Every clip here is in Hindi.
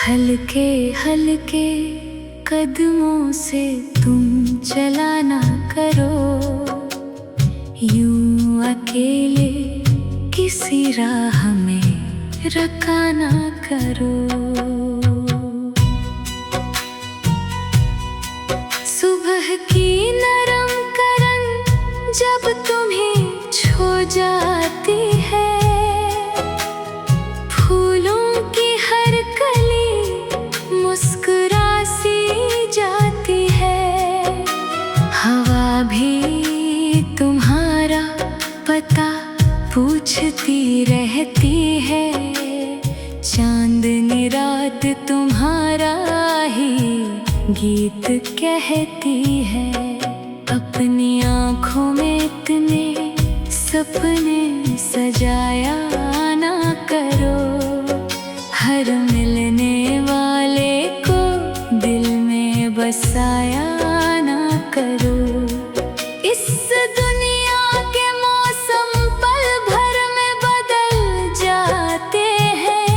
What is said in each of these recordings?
हल्के हल्के कदमों से तुम चला ना करो, यूं अकेले किसी राह में रखा ना करो। सुबह की नरम करन जब तुम्हें छू जाती है, फूलों की हर कली मुस्कुरा सी जाती है। हवा भी तुम्हारा पता पूछती रहती है, चांदनी रात तुम्हारा ही गीत कहती है। अपनी आँखों में इतने सपने सजाया ना करो, हर मिलने वाले को दिल में बसाया ना करो। इस दुनिया के मौसम पल भर में बदल जाते हैं,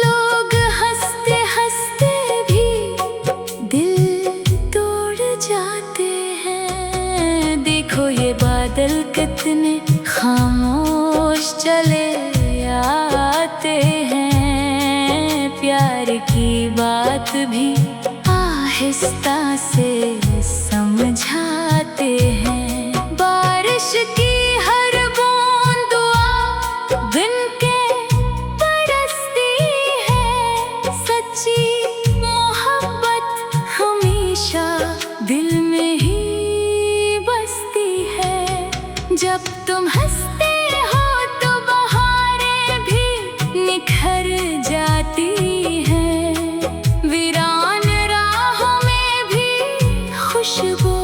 लोग हंसते हंसते भी दिल तोड़ जाते हैं। देखो ये बादल कितने खामोश चले आते हैं, प्यार की बात भी आहिस्ता से समझाते हैं। बारिश की हर बूंद दुआ बिन के बरसती है, सच्ची मोहब्बत हमेशा दिल में ही बसती है। जब तुम हंसते हो तो बहारें भी निखर जाती हैं, वीरान राहों में भी खुशबू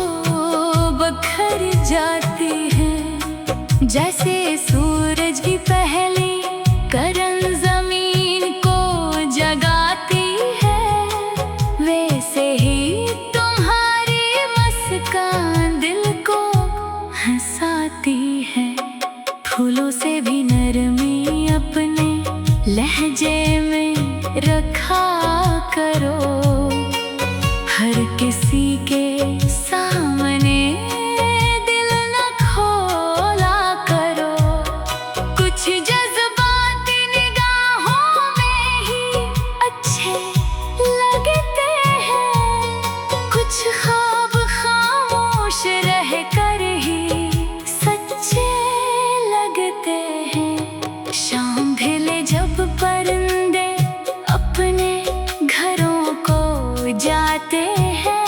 बखर जाती है। जैसे सूरज की पहली किरण जमीन को जगाती है, वैसे ही तुम्हारी मुस्कान दिल को हंसाती है। फूलों से भी नरमी अपने लहजे में रखा करो, हर किसी के सामने दिल न खोला करो। कुछ जज्बाती निगाहों में ही अच्छे लगते हैं, कुछ ख्वाब खामोश रह कर ही सच्चे लगते हैं। शाम ढले जब परिंदे अपने घरों को जाते हैं,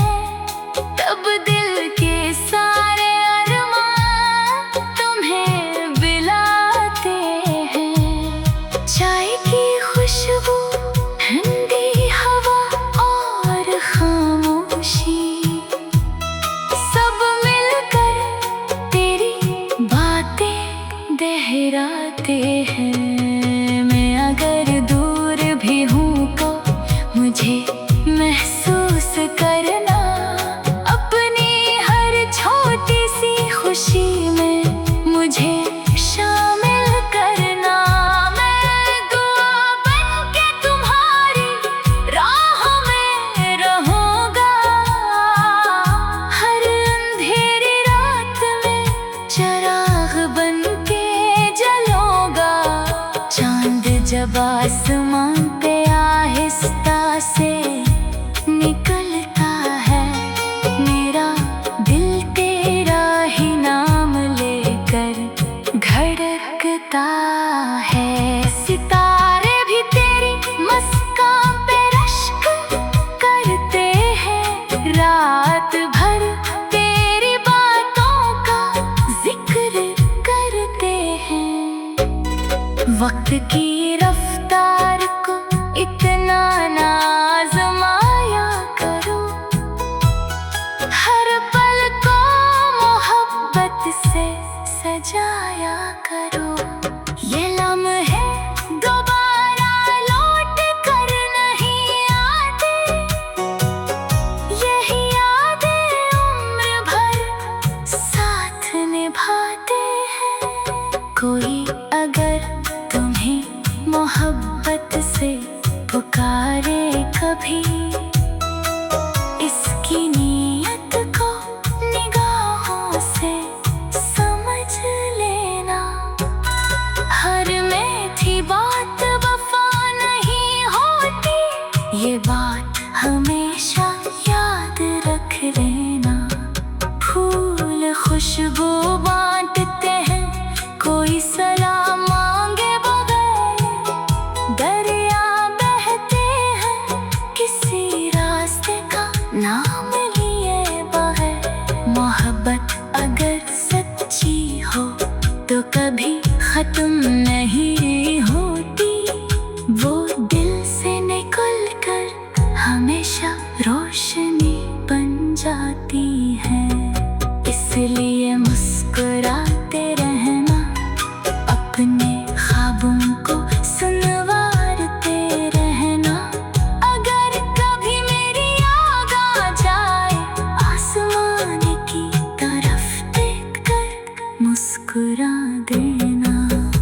तब दिल के सारे अरमान तुम्हें बिलाते हैं। चाय की खुशबू, ठंडी हवा और खामोशी, सब मिलकर तेरी बातें दोहराते हैं। मैं अगर दूर भी हूँ तो मुझे महसूस करना, अपनी हर छोटी सी खुशी में मुझे शामिल करना। मैं दुआ बन के तुम्हारी राह में रहूंगा, हर अंधेरी रात में चिराग बन के जलूंगा। चांद जब आसमान पे आहिस्ता से निकलता है, मेरा दिल तेरा ही नाम लेकर धड़कता है। सितारे भी तेरी मुस्कान पे रश्क करते हैं, रात भर तेरी बातों का जिक्र करते हैं। वक्त की रफ्तार को इतना ना आज़माया करो, हर पल को मोहब्बत से सजाया करो। ये लम्हे दोबारा लौट कर नहीं आते, यही यादें उम्र भर साथ निभाते हैं। कोई अगर तुम्हें मोहब्बत से पुकार कभी इसकी नीयत को निगाहों से समझ लेना। हर मीठी बात वफा नहीं होती, ये बात हमेशा याद रख लेना। फूल खुशबू बांटते हैं, कोई सलाम मांगे बगैर। दरिया बहते हैं किसी रास्ते का नाम लिए बगैर। मोहब्बत अगर सच्ची हो तो कभी खत्म नहीं होती, वो दिल से निकल कर हमेशा रोशनी बन जाती है। इसलिए मुस्कुराते रहना, अपने ख्वाबों को सुनवारते रहना। अगर कभी मेरी आग आ जाए, आसमान की तरफ देखकर मुस्कुरा देना।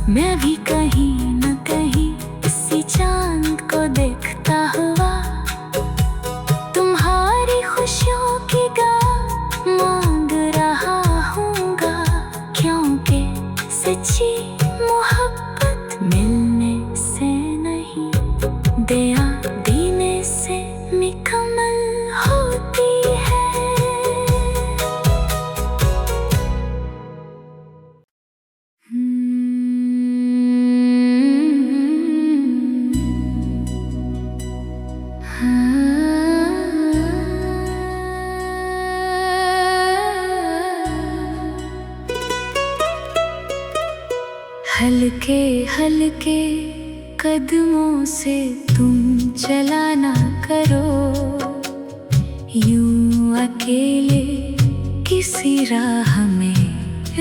मैं भी कहीं न कहीं इसी चांद को देखता हुआ तुम्हारी खुशियों की गाह मांग रहा हूँगा, क्योंकि सच्ची मोहब्बत मिलने से नहीं, दया देने से मुकम्मल होती है। हल्के हल्के कदमों से तुम चला ना करो, यूं अकेले किसी राह में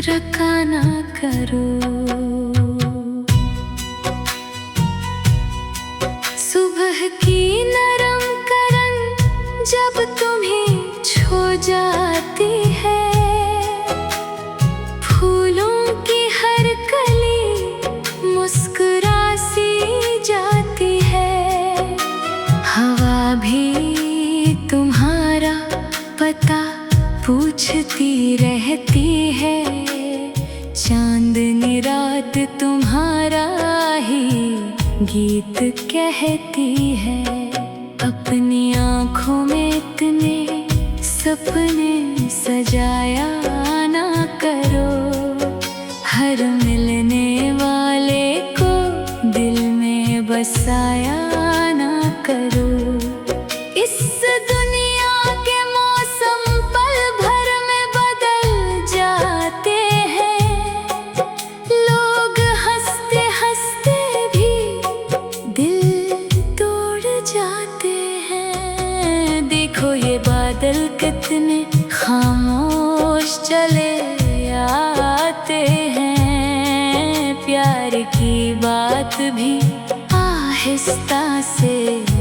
रखा ना करो। सुबह की नरम करन जब तुम्हें छू जाती है, फूलों की हर कली मुस्कुरा सी जाती है। हवा भी तुम्हारा पता पूछती रहती है, चांदनी रात तुम्हारा ही गीत कहती है। अपनी आँखों में इतने सपने सजाया ना करो, हर मिलने वाले को दिल में बसाया ना करो। इस दुनिया के मौसम पल भर में बदल जाते हैं, लोग हंसते हंसते भी दिल तोड़ जाते हैं। देखो ये बादल कितने खामोश चले आते हैं, प्यार की बात भी आहिस्ता से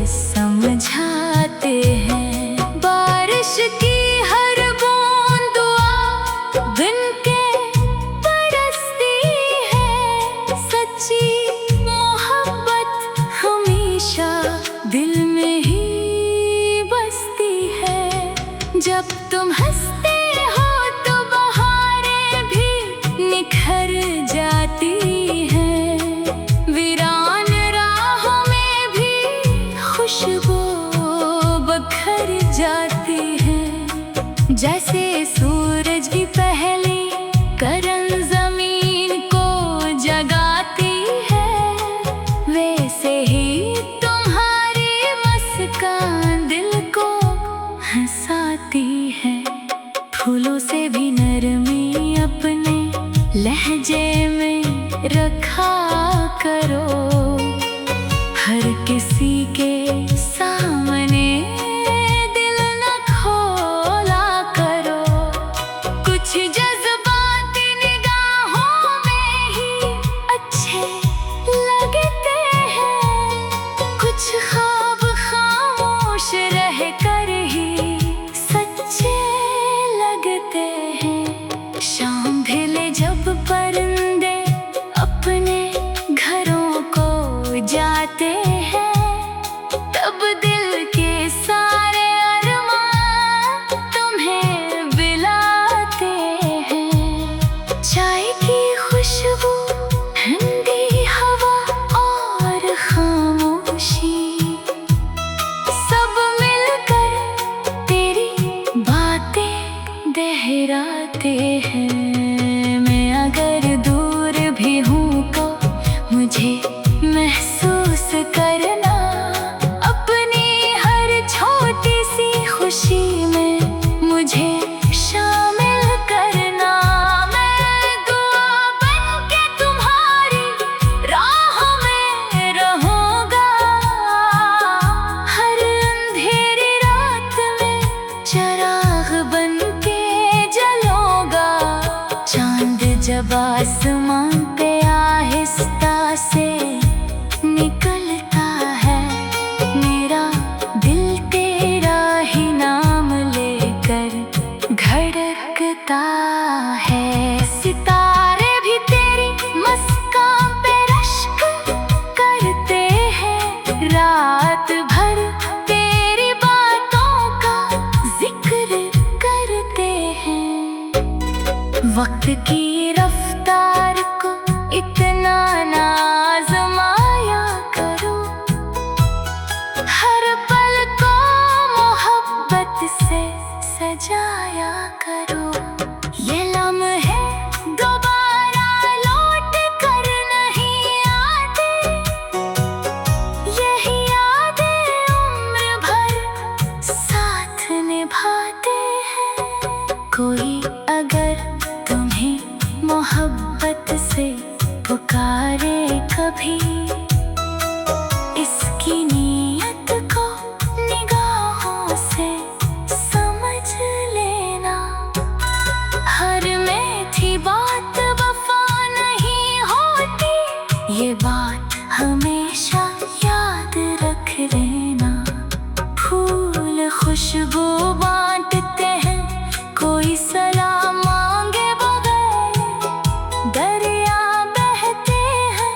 समझाते हैं। बारिश की हर बूंद दुआ बिन के बरसती है, सच्ची मोहब्बत हमेशा दिल में ही बसती है। जब तुम हंसते हो तो बहारें भी निखर जाती हैं, वीरान राहों में भी खुशबू बखर जाती है। जैसे सूरज की पहली करन जमीन को जगाती है, वैसे ही तुम्हारी मुस्कान दिल को हंसाती है। फूलों से भी नरमी अपने लहजे में रखा करो, हर किसी के सामने दिल न खोला करो। कुछ जज्बाती निगाहों में ही अच्छे लगते हैं, कुछ ख्वाब खामोश रह कर ही सच्चे लगते हैं। शाम ढले जब परिंदे अपने घरों को जाते हैं, तब दिल के की रफ्तार को इतना ना आज़माया करो। हर पल को मोहब्बत से सजाया करो। ये लम्हे दोबारा लौट कर नहीं आते, यही यादें उम्र भर साथ निभाते हैं। कोई अगर तुम्हें मोहब्बत से पुकारे कभी, इसकी नीयत को निगाहों से समझ लेना। हर मीठी बात वफा नहीं होती, ये बात हमेशा याद रख लेना। फूल खुशबू बांटते हैं, कोई सलाह मांगे बगैर। दरिया बहते हैं,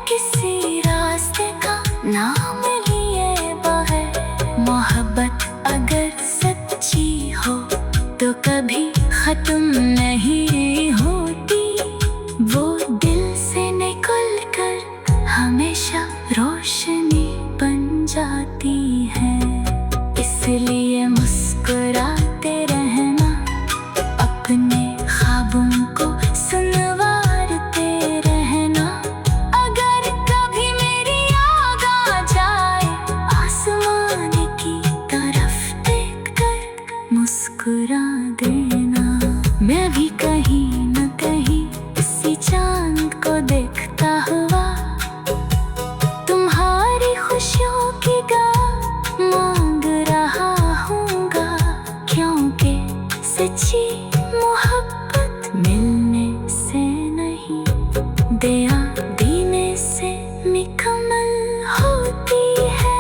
किसी रास्ते का नाम लिए बगैर। मोहब्बत अगर सच्ची हो तो कभी खत्म नहीं होती, वो दिल से निकल कर हमेशा रोशनी बन जाती है। इसलिए मुस्कुराते रहना, अपने ख्वाबों को सुनवारते रहना। अगर कभी मेरी आग आ जाए, आसमान की तरफ देखकर मुस्कुरा देना। मैं भी कहीं न कहीं इसी चांद को देखता हुआ तुम्हारी खुशियों की गाह मांग रहा हूँगा। क्योंकि सच्ची मोहब्बत मिलने से नहीं, दया देने से मुकम्मल होती है।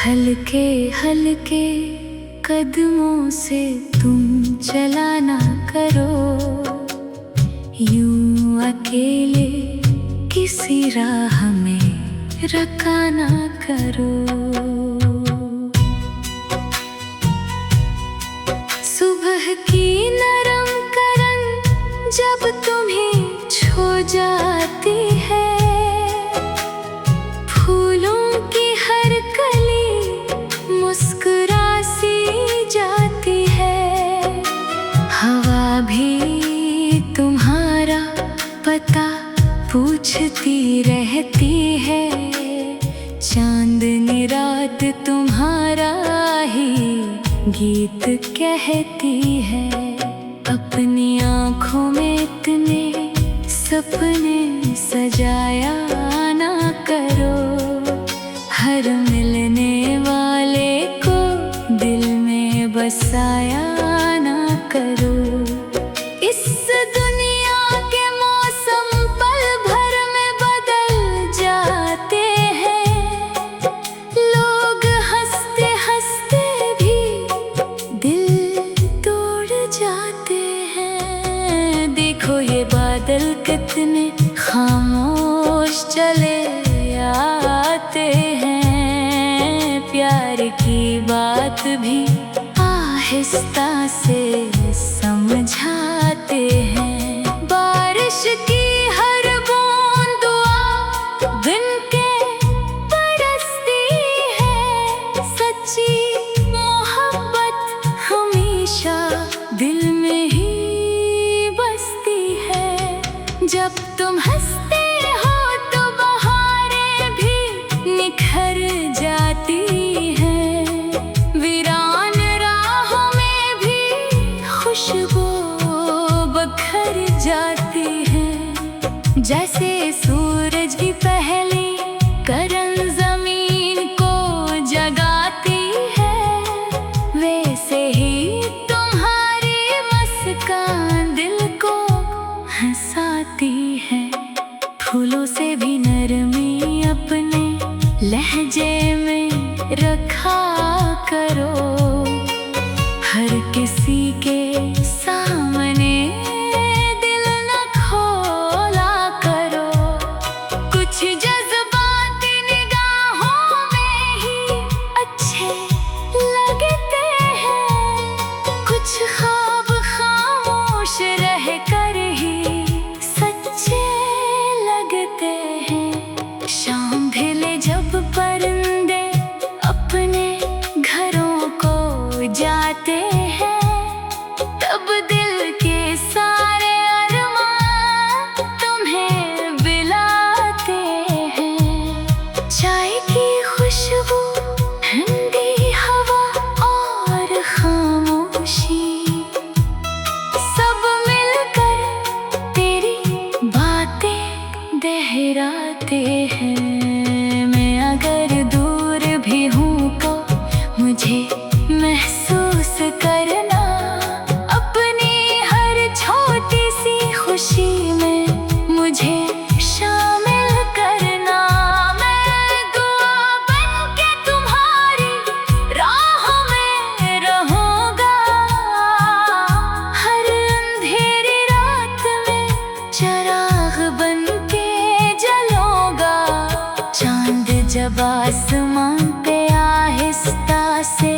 हल्के हल्के कदमों से तुम चला ना करो, यूं अकेले किसी राह में रखा ना करो। सुबह की नरम करन जब तुम्हें छू जाती है, फूलों की हर कली मुस्कुरा सी जाती है। हवा भी तुम्हारा पता पूछती रहती है, चांदनी रात तुम्हारा ही गीत कहती है। अपनी आँखों में इतने सपने सजाया ना करो, हर मिलने वाले को दिल में बसाया ना करो। इस दुनिया के मौसम पल भर में बदल जाते हैं, लोग हंसते हंसते भी दिल तोड़ जाते हैं। देखो ये बादल कितने खामोश चले आते हैं, प्यार की बात भी आहिस्ता से समझाते हैं। बारिश की हर बूंद दुआ बिन के बरसती है, सच्ची मोहब्बत हमेशा दिल में ही बसती है। जब तुम हंसते हो तो बहारें भी निखर जाती हैं, वीरान राहों में भी खुशबू बखर जाती है। जैसे सूरज की पहली करन जमीन को जगाती है, वैसे ही तुम्हारी मुस्कान दिल को हंसाती है। फूलों से भी नरमी अपने लहजे में रखा करो, हर किसी के सामने दिल न खोला करो। कुछ जज्बात निगाहों में ही अच्छे लगते हैं, कुछ ख्वाब खामोश रह कर ही सच्चे लगते हैं। शाम ढले जब परिंदे अपने घरों को जाते हैं, तब दिल के सारे अरमान तुम्हें बिलाते हैं। चाय की खुशबू, ठंडी हवा और खामोशी, सब मिलकर तेरी बातें दोहराते हैं। मैं अगर दूर भी हूँ तो मुझे महसूस करना, अपनी हर छोटी सी खुशी में मुझे शामिल करना। मैं दुआ बन के तुम्हारी राह में रहूंगा, हर अंधेरी रात में चिराग बन के जलूंगा। चांद जब आसमान पे आहिस्ता से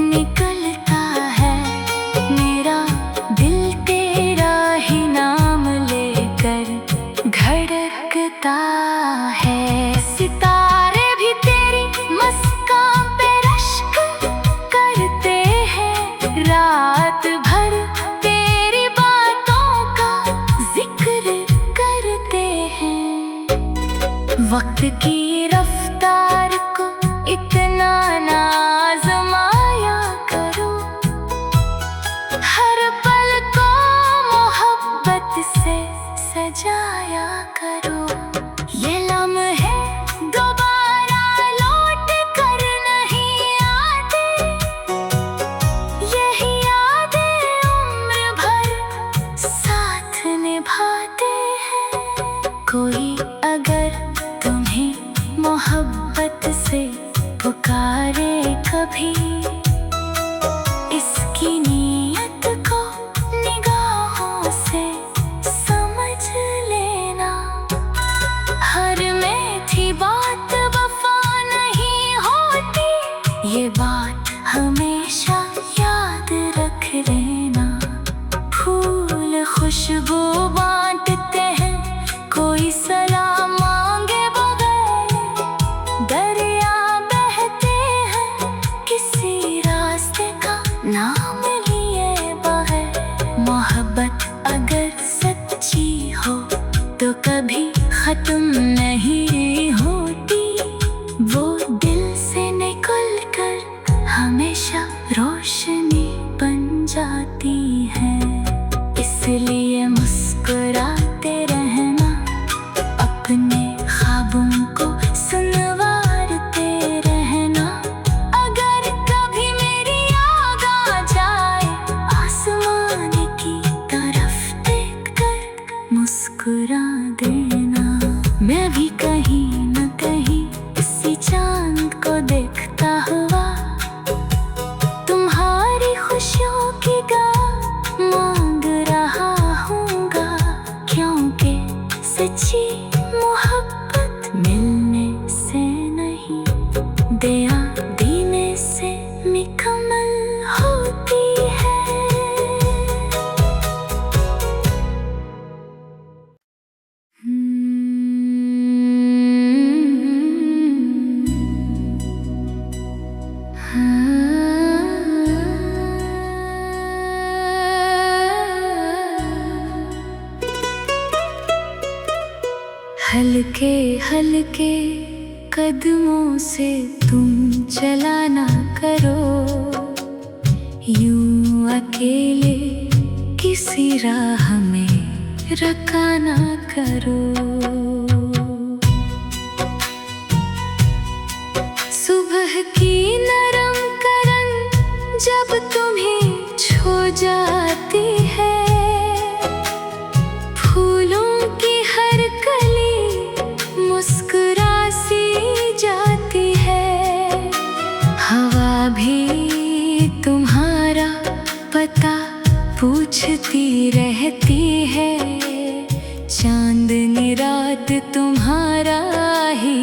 निकलता है, मेरा दिल तेरा ही नाम लेकर धड़कता है। सितारे भी तेरी मुस्कान पे रश्क करते हैं, रात भर तेरी बातों का जिक्र करते हैं। वक्त की रफ्तार को इतना ना आज़माया करो, हर पल को मोहब्बत से सजाया करो। ये लम्हे दोबारा लौट कर नहीं आते, यही यादें उम्र भर साथ निभाते हैं। कोई अगर तुम्हें मोहब्बत से पुकारे कभी, इसकी नीयत को निगाहों से समझ लेना। हर मीठी बात वफा नहीं होती, ये बात हमेशा याद रख लेना। फूल खुशबू बांटते हैं, कोई सलाम मांगे बगैर, दरिया बहते हैं किसी रास्ते का नाम लिए बगैर। मोहब्बत अगर सच्ची हो तो कभी खत्म नहीं होती, वो दिल से निकल कर हमेशा रोशनी बन जाती है। इसलिए मुस्कुराते रहना, अपने ख्वाबों को सुनवारते रहना। अगर कभी मेरी याद आ जाए, आसमान की तरफ देख कर मुस्कुरा देना। मैं भी कहीं न कहीं इसी चांद को देखता हुआ, तुम्हारी खुशियों की गाह मांग रहा हूँगा। क्योंकि सच्ची मोहब्बत मिलने से नहीं, दया देने से मुकम्मल होती है। हल्के हल्के कदमों से तुम चला ना करो, यूं अकेले किसी राह में रखा ना करो। सुबह की नरम करन जब तुम्हें छू जाती है, फूलों की हर कली मुस्कुरा सी जाती है। हवा सोचती रहती है, चांदनी रात तुम्हारा ही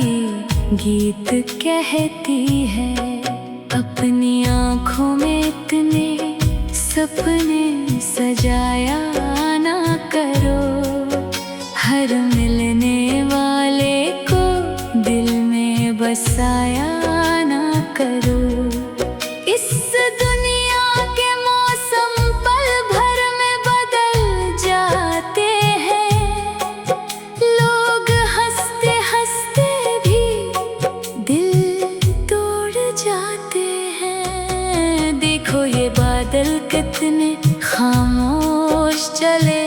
गीत कहती है। अपनी आँखों में इतने सपने सजाया ना करो, हर मिलने वाले को दिल में बसाया ना करो। इस दुनिया के मौसम पल भर में बदल जाते हैं, लोग हंसते हंसते भी दिल तोड़ जाते हैं। देखो ये बादल कितने खामोश चले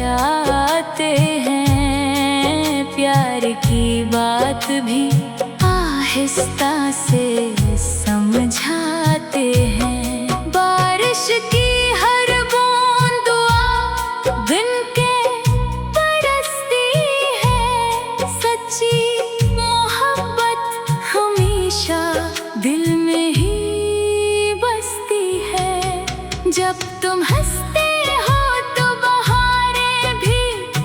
आते हैं, प्यार की बात भी आहिस्ता से समझाते हैं। बारिश की हर बूंद दुआ बिन के बरसती है, सच्ची मोहब्बत हमेशा दिल में ही बसती है। जब तुम हंसते हो तो बहारें भी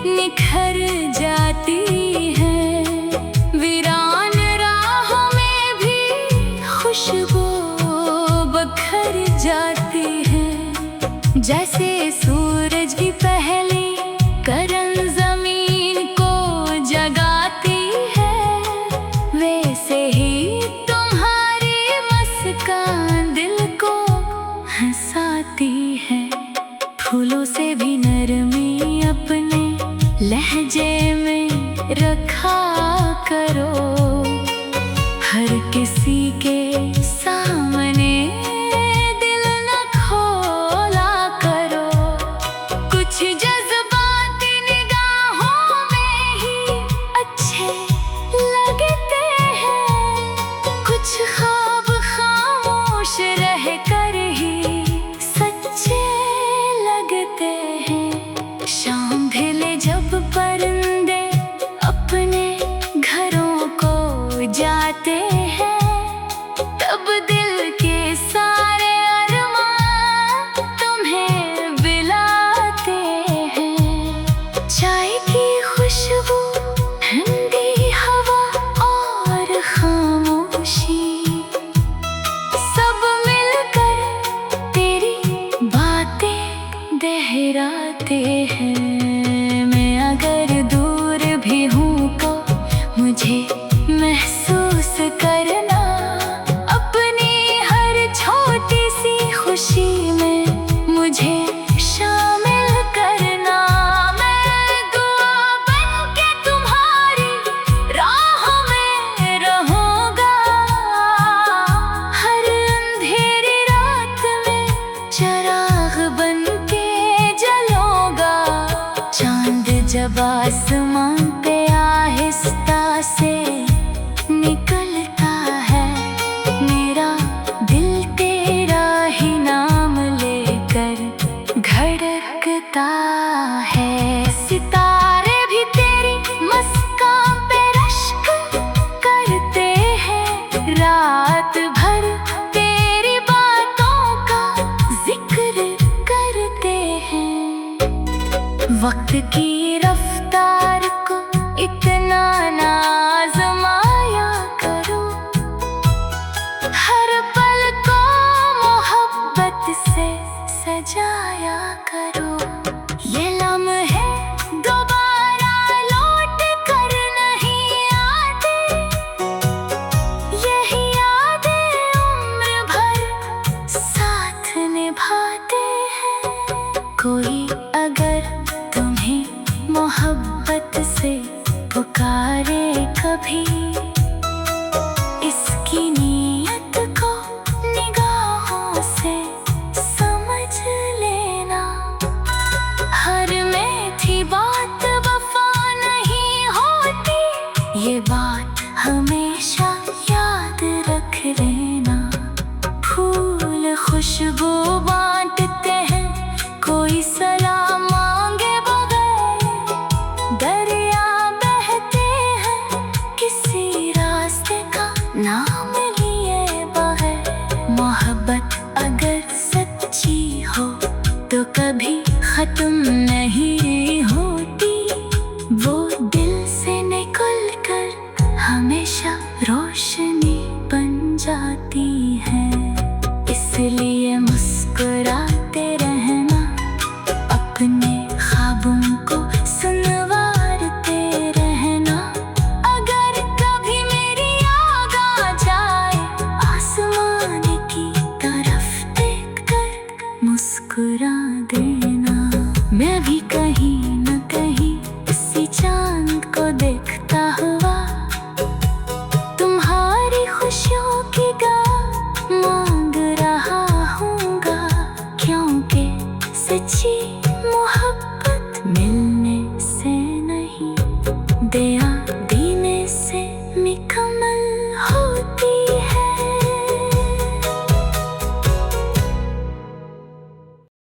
निखर जाती हैं, वीरान राहों में भी खुशबू बखर जाती है। जैसे सूरज की पहली किरण जमीन को जगाती है, वैसे ही तुम्हारी मुस्कान दिल को हंसाती है। फूलों से भी नरमी अपने लहजे में रखा करो, हर किसी के सामने दिल न खोला करो। कुछ जज्बाती निगाहों में ही अच्छे लगते हैं, कुछ ख्वाब खामोश रह कर ही सच्चे लगते हैं। शाम ढले जब परिंदे अपने घरों को जाते हैं, तब दिल के सारे अरमान तुम्हें बिलाते हैं। चाय की खुशबू, ठंडी हवा और खामोशी, सब मिलकर तेरी बातें दोहराते हैं। मैं अगर दूर भी हूँ तो मुझे महसूस करना, अपनी हर छोटी सी खुशी में मुझे शामिल करना। मैं दुआ बन के तुम्हारी राह में रहूंगा, हर अंधेरी रात में चिराग बन के जलूंगा। चांद जब आसमान पे आहिस्ता से निकलता है, मेरा दिल तेरा ही नाम लेकर धड़कता है। सितारे भी तेरी मुस्कान पे रश्क करते हैं, रात भर तेरी बातों का जिक्र करते हैं। वक्त की रफ्तार को इतना ना आज़माया करो, हर पल को मोहब्बत से सजाया करो। ये लम्हे दोबारा लौट कर नहीं आते, यही यादें उम्र भर साथ निभाते हैं। कोई अगर तुम्हें मोहब्बत से पुकारे कभी, इसकी नीयत को निगाहों से समझ लेना। हर मीठी बात वफा नहीं होती, ये बात हमेशा याद रख लेना। फूल खुशबू बांटते हैं, कोई सलाम मांगे बगैर, दरिया बहते हैं किसी मुस्कुरा देना। मैं भी कहीं न कहीं इसी चांद को देखता हुआ तुम्हारी खुशियों की गा मांग रहा हूँगा, क्योंकि सच्ची मोहब्बत मिलने से नहीं, दया